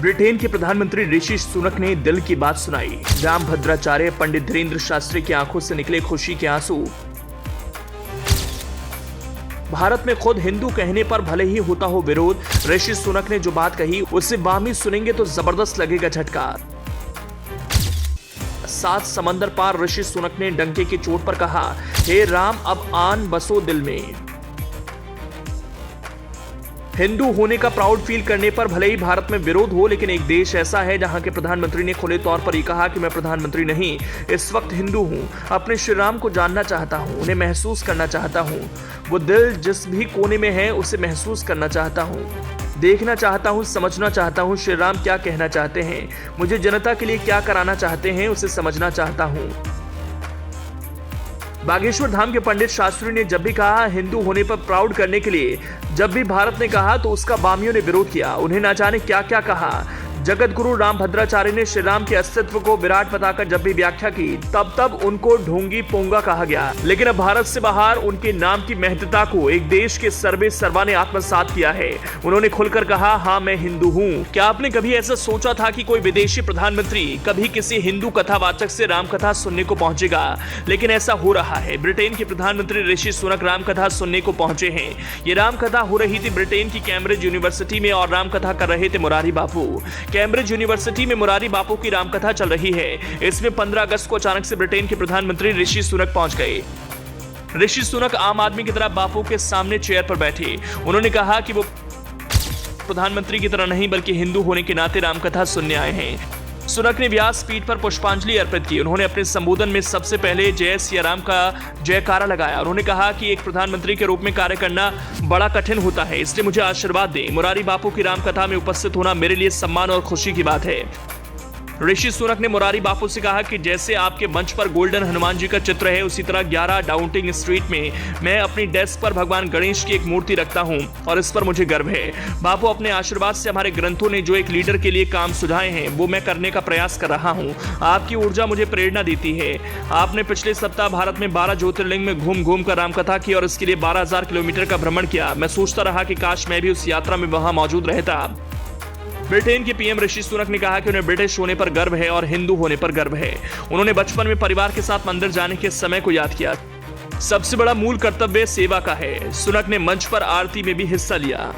Britain के प्रधानमंत्री ऋषि सुनक ने दिल की बात सुनाई। राम भद्राचार्य पंडित धीरेन्द्र शास्त्री की आंखों से निकले खुशी के आंसू। भारत में खुद हिंदू कहने पर भले ही होता हो विरोध, ऋषि सुनक ने जो बात कही उससे वामी सुनेंगे तो जबरदस्त लगेगा झटका। 7 समंदर पार ऋषि सुनक ने डंके की चोट पर कहा, हे राम अब आन बसो दिल में। हिंदू होने का प्राउड फील करने पर भले ही भारत में विरोध हो, लेकिन एक देश ऐसा है जहां के प्रधानमंत्री ने खुले तौर पर यह कहा कि मैं प्रधानमंत्री नहीं, इस वक्त हिंदू हूं, अपने श्री राम को जानना चाहता हूं, उन्हें महसूस करना चाहता हूं, वो दिल जिस भी कोने में है उसे महसूस करना चाहता हूं, देखना चाहता हूं, समझना चाहता हूं श्री राम क्या कहना चाहते हैं, मुझे जनता के लिए क्या कराना चाहते हैं उसे समझना चाहता हूं। बागेश्वर धाम के पंडित शास्त्री ने जब भी कहा हिंदू होने पर प्राउड करने के लिए, जब भी भारत ने कहा तो उसका वामियों ने विरोध किया। उन्हें ना जाने क्या क्या कहा। जगत गुरु राम भद्राचार्य ने श्री राम के अस्तित्व को विराट बताकर जब भी व्याख्या की तब उनको ढोंगी पोंगा कहा गया। लेकिन अब भारत से बाहर उनके नाम की महत्ता को एक देश के सर्वे सर्वा ने आत्मसात किया है। उन्होंने खुलकर कहा, हाँ मैं हिंदू हूँ। क्या आपने कभी ऐसा सोचा था कि कोई विदेशी प्रधानमंत्री कभी किसी हिंदू कथावाचक से राम कथा सुनने को पहुंचेगा? लेकिन ऐसा हो रहा है। ब्रिटेन के प्रधानमंत्री ऋषि सुनक राम कथा सुनने को पहुंचे हैं। ये राम कथा हो रही थी ब्रिटेन की कैम्ब्रिज यूनिवर्सिटी में और राम कथा कर रहे थे मुरारी बापू। कैम्ब्रिज यूनिवर्सिटी में मुरारी बापू की रामकथा चल रही है। इसमें 15 अगस्त को अचानक से ब्रिटेन के प्रधानमंत्री ऋषि सुनक पहुंच गए। ऋषि सुनक आम आदमी की तरह बापू के सामने चेयर पर बैठे। उन्होंने कहा कि वो प्रधानमंत्री की तरह नहीं बल्कि हिंदू होने के नाते रामकथा सुनने आए हैं। सुनक ने व्यास पीठ पर पुष्पांजलि अर्पित की। उन्होंने अपने संबोधन में सबसे पहले जय सिया राम का जयकारा लगाया। उन्होंने कहा कि एक प्रधानमंत्री के रूप में कार्य करना बड़ा कठिन होता है, इसलिए मुझे आशीर्वाद दें। मुरारी बापू की रामकथा में उपस्थित होना मेरे लिए सम्मान और खुशी की बात है। ऋषि सुनक ने मुरारी बापू से कहा कि जैसे आपके मंच पर गोल्डन हनुमान जी का चित्र है, उसी तरह 11 डाउटिंग स्ट्रीट में मैं अपनी डेस्क पर भगवान गणेश की एक मूर्ति रखता हूं और इस पर मुझे गर्व है। बापू अपने आशीर्वाद से हमारे ग्रंथों ने जो एक लीडर के लिए काम सुझाए हैं वो मैं करने का प्रयास कर रहा हूं। आपकी ऊर्जा मुझे प्रेरणा देती है। आपने पिछले सप्ताह भारत में 12 ज्योतिर्लिंग में घूम घूम कर रामकथा की और इसके लिए 12,000 किलोमीटर का भ्रमण किया। मैं सोचता रहा कि काश मैं भी उस यात्रा में वहां मौजूद रहता। ब्रिटेन के पीएम ऋषि सुनक ने कहा कि उन्हें ब्रिटिश होने पर गर्व है और हिंदू होने पर गर्व है। उन्होंने बचपन में परिवार के साथ मंदिर जाने के समय को याद किया। सबसे बड़ा मूल कर्तव्य सेवा का है। सुनक ने मंच पर आरती में भी हिस्सा लिया।